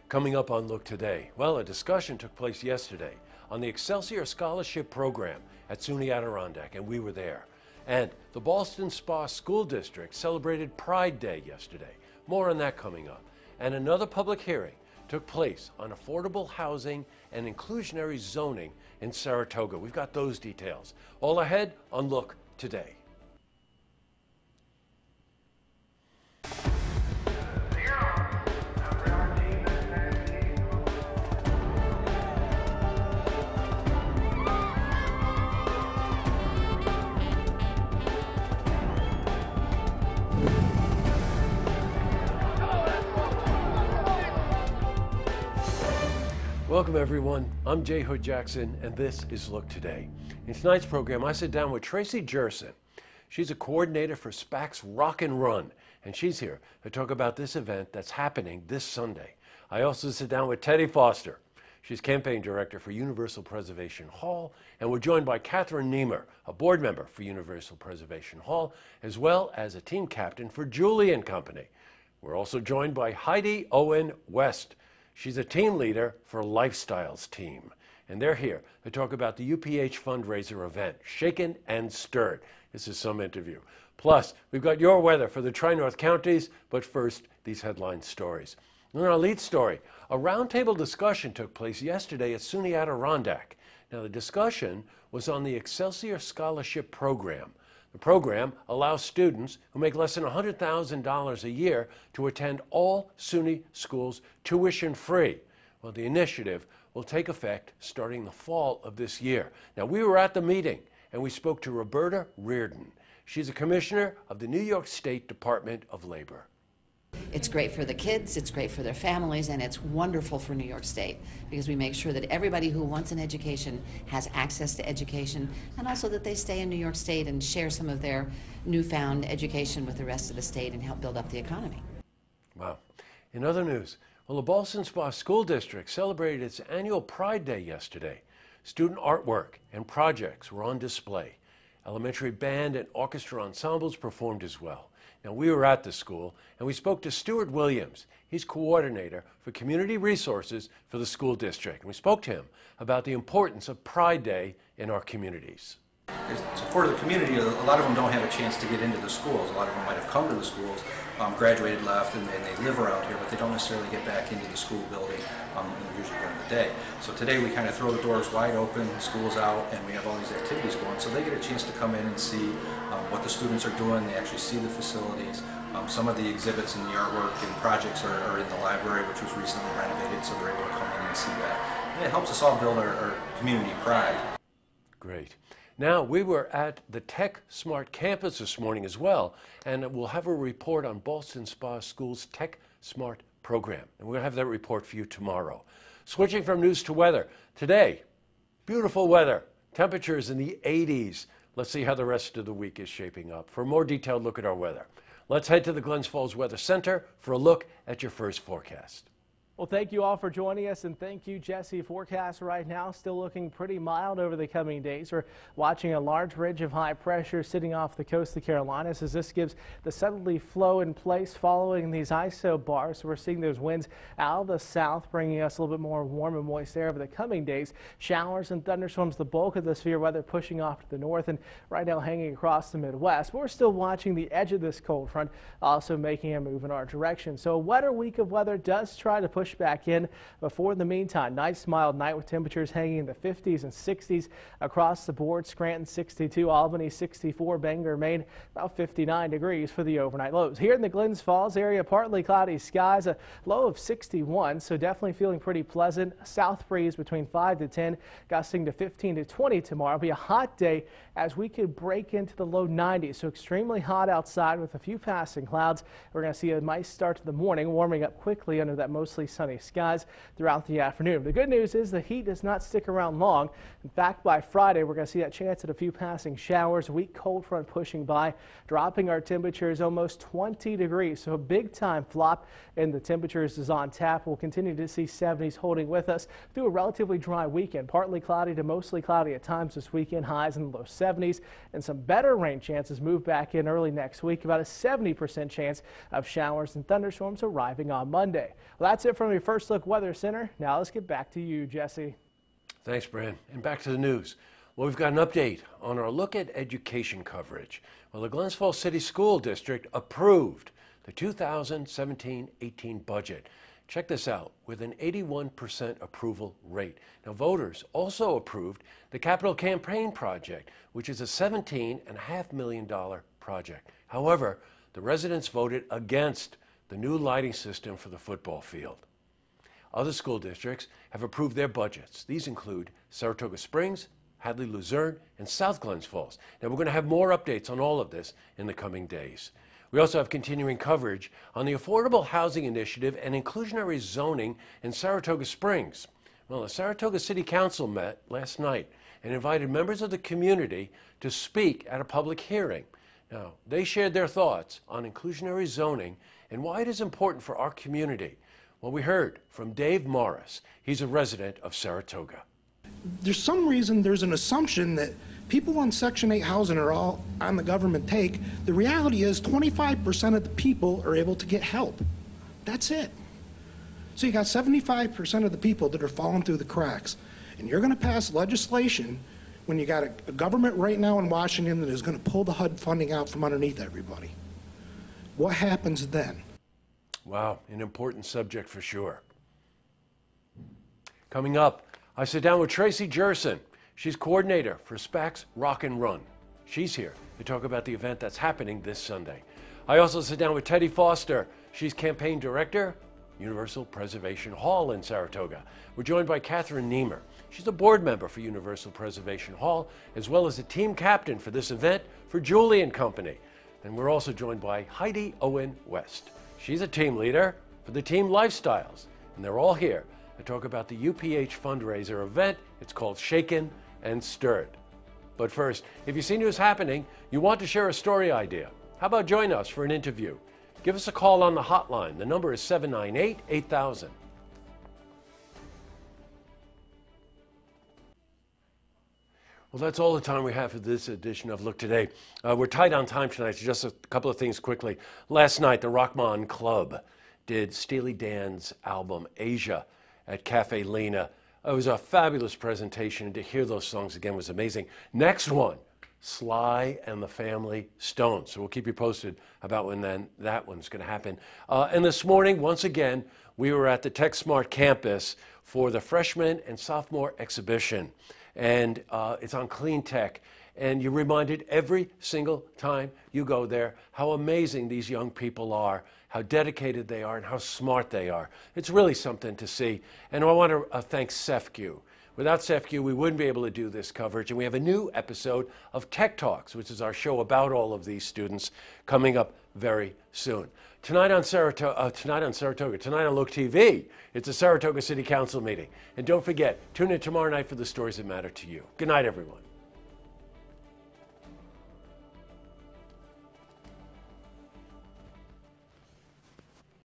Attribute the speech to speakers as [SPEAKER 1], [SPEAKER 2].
[SPEAKER 1] Coming up on Look Today, well, a discussion took place yesterday on the Excelsior Scholarship Program at SUNY Adirondack, and we were there. And the Ballston Spa School District celebrated Pride Day yesterday. More on that coming up. And another public hearing took place on affordable housing and inclusionary zoning in Saratoga. We've got those details. All ahead on Look Today. Welcome everyone, I'm Jay Hood Jackson and this is Look Today. In tonight's program I sit down with Tracy Jerson. She's a coordinator for SPAC's Rock and Run and she's here to talk about this event that's happening this Sunday. I also sit down with Teddy Foster. She's campaign director for Universal Preservation Hall, and we're joined by Catherine Niemer, a board member for Universal Preservation Hall, as well as a team captain for Julie & Company. We're also joined by Heidi Owen West. She's a team leader for Lifestyles team, and they're here to talk about the UPH fundraiser event, Shaken and Stirred. This is some interview. Plus, we've got your weather for the Tri-North counties, but first, these headline stories. In our lead story, a roundtable discussion took place yesterday at SUNY Adirondack. Now, the discussion was on the Excelsior Scholarship Program. The program allows students who make less than $100,000 a year to attend all SUNY schools tuition-free. Well, the initiative will take effect starting the fall of this year. Now, we were at the meeting and we spoke to Roberta Reardon. She's a commissioner of the New York State Department of Labor.
[SPEAKER 2] It's great for the kids, it's great for their families, and it's wonderful for New York State because we make sure that everybody who wants an education has access to education, and also that they stay in New York State and share some of their newfound education with the rest of the state and help build up the economy.
[SPEAKER 1] Wow. In other news, well, the Ballston Spa School District celebrated its annual Pride Day yesterday. Student artwork and projects were on display. Elementary band and orchestra ensembles performed as well. Now, we were at the school and we spoke to Stuart Williams. He's coordinator for community resources for the school district. And we spoke to him about the importance of Pride Day in our communities.
[SPEAKER 3] For the community, a lot of them don't have a chance to get into the schools. A lot of them might have come to the schools, graduated, left, and they live around here, but they don't necessarily get back into the school building usually during the day. So today we kind of throw the doors wide open, school's out, and we have all these activities going. So they get a chance to come in and see what the students are doing. They actually see the facilities. Some of the exhibits and the artwork and projects are in the library, which was recently renovated, so they're able to come in and see that. And it helps us all build our community pride.
[SPEAKER 1] Great. Now, we were at the Tech Smart campus this morning as well, and we'll have a report on Ballston Spa School's Tech Smart program. And we're going to have that report for you tomorrow. Switching from news to weather. Today, beautiful weather. Temperatures in the 80s. Let's see how the rest of the week is shaping up. For a more detailed look at our weather, let's head to the Glens Falls Weather Center for a look at your first forecast.
[SPEAKER 4] Well, thank you all for joining us, and thank you, Jesse. Forecast right now still looking pretty mild over the coming days. We're watching a large ridge of high pressure sitting off the coast of the Carolinas as this gives the southerly flow in place following these ISO bars. So we're seeing those winds out of the south, bringing us a little bit more warm and moist air over the coming days. Showers and thunderstorms, the bulk of the severe weather pushing off to the north and right now hanging across the Midwest. But we're still watching the edge of this cold front, also making a move in our direction. So a wetter week of weather does try to push back in. Before the meantime, nice mild night with temperatures hanging in the 50s and 60s across the board. Scranton 62, Albany 64, Bangor, Maine about 59 degrees for the overnight lows. Here in the Glens Falls area, partly cloudy skies, a low of 61, so definitely feeling pretty pleasant. South breeze between 5 to 10, gusting to 15 to 20 tomorrow. It'll be a hot day as we could break into the low 90s, so extremely hot outside with a few passing clouds. We're going to see a nice start to the morning, warming up quickly under that mostly sunny skies throughout the afternoon. The good news is the heat does not stick around long. In fact, by Friday, we're going to see that chance at a few passing showers. Weak cold front pushing by, dropping our temperatures almost 20 degrees. So a big time flop in the temperatures is on tap. We'll continue to see 70s holding with us through a relatively dry weekend. Partly cloudy to mostly cloudy at times this weekend. Highs in the low 70s, and some better rain chances move back in early next week. About a 70% chance of showers and thunderstorms arriving on Monday. Well, that's it from from your First Look Weather Center. Now let's get back to you, Jesse.
[SPEAKER 1] Thanks, Bran. And back to the news. Well, we've got an update on our look at education coverage. Well, the Glens Falls City School District approved the 2017-18 budget. Check this out, with an 81% approval rate. Now, voters also approved the Capital Campaign Project, which is a $17.5 million project. However, the residents voted against the new lighting system for the football field. Other school districts have approved their budgets. These include Saratoga Springs, Hadley Luzerne, and South Glens Falls. Now, we're going to have more updates on all of this in the coming days. We also have continuing coverage on the Affordable Housing Initiative and inclusionary zoning in Saratoga Springs. Well, the Saratoga City Council met last night and invited members of the community to speak at a public hearing. Now, they shared their thoughts on inclusionary zoning and why it is important for our community. Well, we heard from Dave Morris. He's a resident of Saratoga.
[SPEAKER 5] There's some reason there's an assumption that people on Section 8 housing are all on the government take. The reality is 25% of the people are able to get help. That's it. So you got 75% of the people that are falling through the cracks. And you're going to pass legislation when you got a government right now in Washington that is going to pull the HUD funding out from underneath everybody. What happens then?
[SPEAKER 1] Wow, an important subject for sure. Coming up, I sit down with Tracy Jerson. She's coordinator for SPAC's Rock and Run. She's here to talk about the event that's happening this Sunday. I also sit down with Teddy Foster. She's campaign director, Universal Preservation Hall in Saratoga. We're joined by Catherine Niemer. She's a board member for Universal Preservation Hall, as well as a team captain for this event for Julie and Company. And we're also joined by Heidi Owen West. She's a team leader for the Team Lifestyles, and they're all here to talk about the UPH fundraiser event. It's called Shaken and Stirred. But first, if you see news happening, you want to share a story idea, how about join us for an interview? Give us a call on the hotline. The number is 798-8000. Well, that's all the time we have for this edition of Look Today. We're tight on time tonight, so just a couple of things quickly. Last night, the Rockmon Club did Steely Dan's album, Asia, at Cafe Lena. It was a fabulous presentation, and to hear those songs again was amazing. Next one, Sly and the Family Stone. So we'll keep you posted about when that one's going to happen. And this morning, once again, we were at the TechSmart campus for the freshman and sophomore exhibition. And it's on clean tech. And you're reminded every single time you go there how amazing these young people are, how dedicated they are, and how smart they are. It's really something to see. And I want to thank CEFCU. Without CEFCU, we wouldn't be able to do this coverage. And we have a new episode of Tech Talks, which is our show about all of these students, coming up very soon. Tonight on Saratoga, tonight on Look TV, it's a Saratoga City Council meeting. And don't forget, tune in tomorrow night for the stories that matter to you. Good night, everyone.